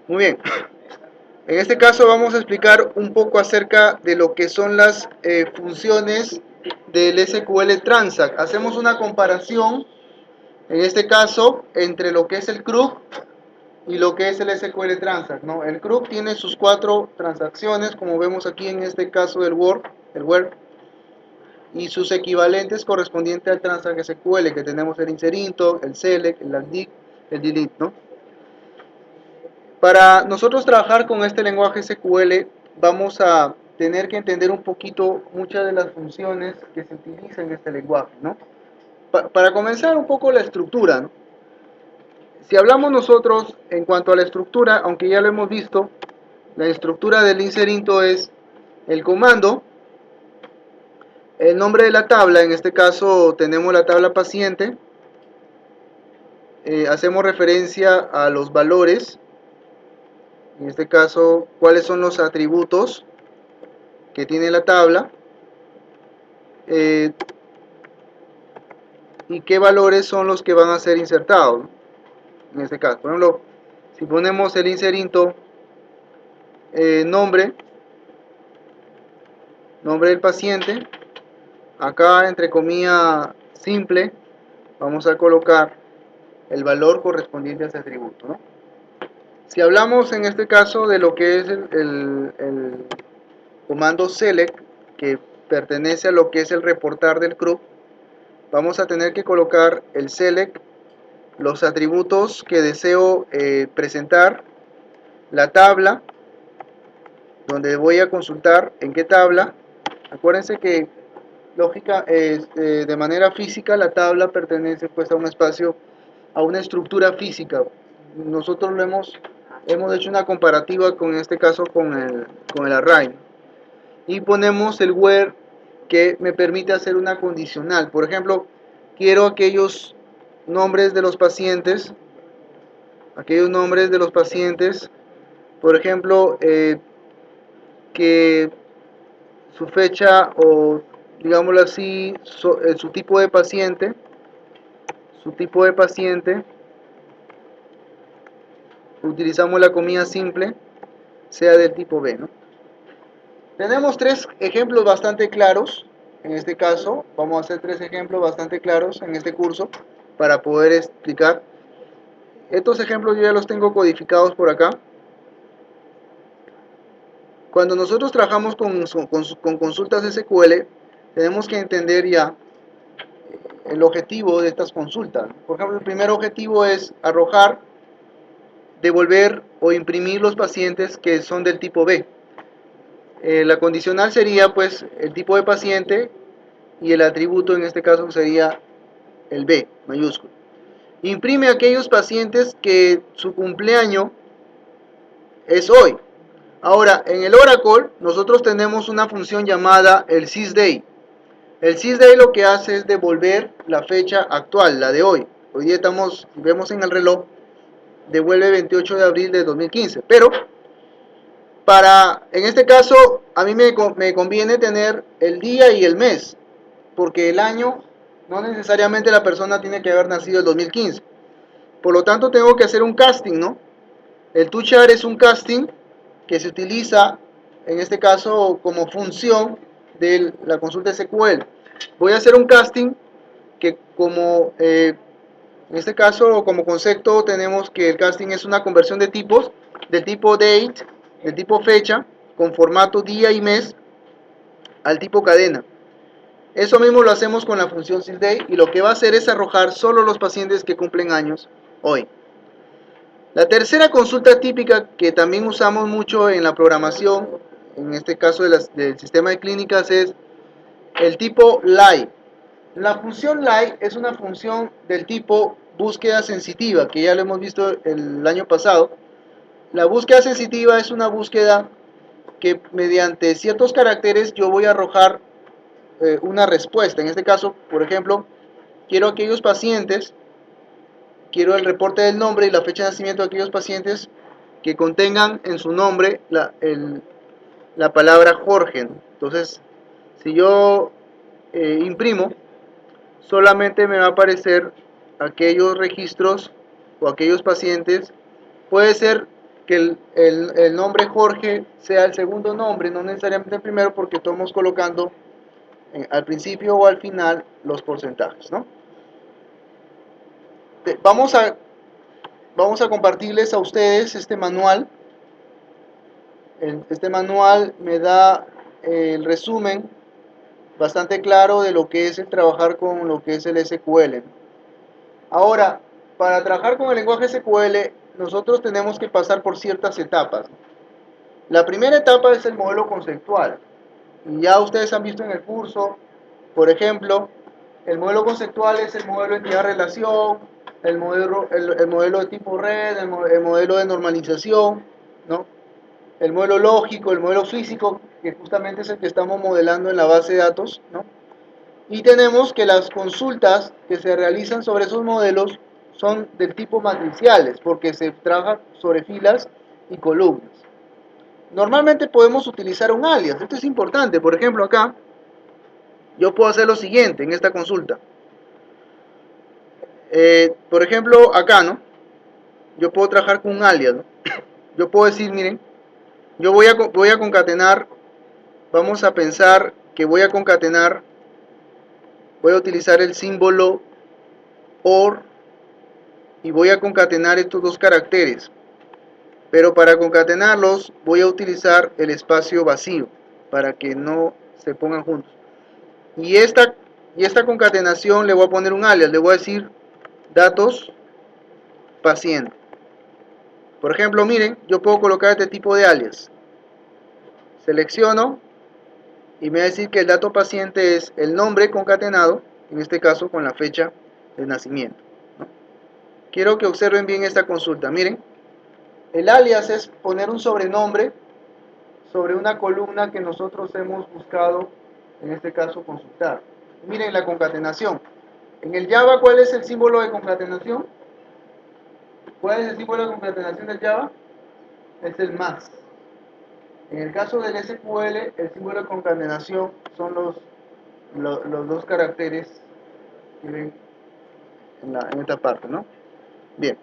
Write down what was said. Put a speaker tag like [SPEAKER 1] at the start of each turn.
[SPEAKER 1] Muy bien. En este caso vamos a explicar un poco acerca de lo que son las funciones del SQL Transact. Hacemos una comparación, en este caso, entre lo que es el CRUD y lo que es el SQL Transact, ¿no? El CRUD tiene sus 4 transacciones, como vemos aquí en este caso del Word, el Word, y sus equivalentes correspondientes al Transact SQL, que tenemos el inserinto, el select, el update, el delete, ¿no? Para nosotros trabajar con este lenguaje SQL vamos a tener que entender un poquito muchas de las funciones que se utilizan en este lenguaje, ¿no? Para comenzar un poco la estructura, ¿no? Si hablamos nosotros en cuanto a la estructura, aunque ya lo hemos visto, la estructura del inserinto es el comando, el nombre de la tabla, en este caso tenemos la tabla paciente, hacemos referencia a los valores, en este caso cuáles son los atributos que tiene la tabla, eh, y qué valores son los que van a ser insertados, ¿no? En este caso, por ejemplo, si ponemos el inserinto nombre, nombre del paciente, acá entre comillas simple, vamos a colocar el valor correspondiente a ese atributo, ¿no? Si hablamos en este caso de lo que es el comando select, que pertenece a lo que es el reportar del CRUD, vamos a tener que colocar el select, los atributos que deseo presentar, la tabla, donde voy a consultar en qué tabla. Acuérdense que lógica, de manera física la tabla pertenece pues a un espacio, a una estructura física. Nosotros hemos hecho una comparativa con este caso con el array. Y ponemos el where que me permite hacer una condicional. Por ejemplo, quiero aquellos nombres de los pacientes, por ejemplo, que su fecha o digámoslo así, su tipo de paciente, utilizamos la comilla simple, sea del tipo B, ¿no? Tenemos 3 ejemplos bastante claros, en este caso, vamos a hacer 3 ejemplos bastante claros en este curso para poder explicar. Estos ejemplos yo ya los tengo codificados por acá. Cuando nosotros trabajamos con consultas SQL, tenemos que entender ya el objetivo de estas consultas. Por ejemplo, el primer objetivo es arrojar, devolver o imprimir los pacientes que son del tipo B. La condicional sería pues el tipo de paciente y el atributo en este caso sería el B mayúsculo. Imprime aquellos pacientes que su cumpleaños es hoy. Ahora, en el Oracle nosotros tenemos una función llamada el sysday. El sysday lo que hace es devolver la fecha actual, la de hoy. Hoy día vemos en el reloj, devuelve 28 de abril de 2015. Pero, en este caso, a mí me conviene tener el día y el mes, porque el año, no necesariamente la persona tiene que haber nacido el 2015. Por lo tanto, tengo que hacer un casting, ¿no? El toChar es un casting que se utiliza, en este caso, como función de la consulta SQL. Voy a hacer un casting que en este caso, como concepto, tenemos que el casting es una conversión de tipos, del tipo date, del tipo fecha, con formato día y mes, al tipo cadena. Eso mismo lo hacemos con la función sysday y lo que va a hacer es arrojar solo los pacientes que cumplen años hoy. La tercera consulta típica que también usamos mucho en la programación, en este caso del sistema de clínicas, es el tipo lie. La función lie es una función del tipo búsqueda sensitiva, que ya lo hemos visto el año pasado. La búsqueda sensitiva es una búsqueda que mediante ciertos caracteres yo voy a arrojar una respuesta. En este caso, por ejemplo, quiero el reporte del nombre y la fecha de nacimiento de aquellos pacientes que contengan en su nombre la palabra Jorge. Entonces, si yo imprimo, solamente me va a aparecer aquellos registros o aquellos pacientes. Puede ser que el nombre Jorge sea el segundo nombre, no necesariamente el primero, porque estamos colocando al principio o al final los porcentajes, ¿no? Vamos a compartirles a ustedes este manual. Este manual me da el resumen bastante claro de lo que es el trabajar con lo que es el SQL. Ahora, para trabajar con el lenguaje SQL, nosotros tenemos que pasar por ciertas etapas. La primera etapa es el modelo conceptual. Y ya ustedes han visto en el curso, por ejemplo, el modelo conceptual es el modelo de entidad-relación, el modelo de tipo red, el modelo de normalización, ¿no? El modelo lógico, el modelo físico, que justamente es el que estamos modelando en la base de datos, ¿no? Y tenemos que las consultas que se realizan sobre esos modelos son del tipo matriciales, porque se trabaja sobre filas y columnas. Normalmente podemos utilizar un alias, esto es importante. Por ejemplo, acá yo puedo hacer lo siguiente en esta consulta. Por ejemplo, acá, ¿no? Yo puedo trabajar con un alias, ¿no? Yo puedo decir, miren, yo voy a concatenar, vamos a pensar que voy a concatenar, voy a utilizar el símbolo OR y voy a concatenar estos dos caracteres. Pero para concatenarlos voy a utilizar el espacio vacío para que no se pongan juntos. Y esta concatenación le voy a poner un alias, le voy a decir datos paciente. Por ejemplo, miren, yo puedo colocar este tipo de alias. Selecciono y me va a decir que el dato paciente es el nombre concatenado, en este caso con la fecha de nacimiento, ¿no? Quiero que observen bien esta consulta. Miren, el alias es poner un sobrenombre sobre una columna que nosotros hemos buscado, en este caso consultar. Miren la concatenación. En el Java, ¿cuál es el símbolo de concatenación? ¿Cuál es el símbolo de concatenación del Java? Es el más. En el caso del SQL, el símbolo de concatenación son los dos caracteres que ven en esta parte, ¿no? Bien.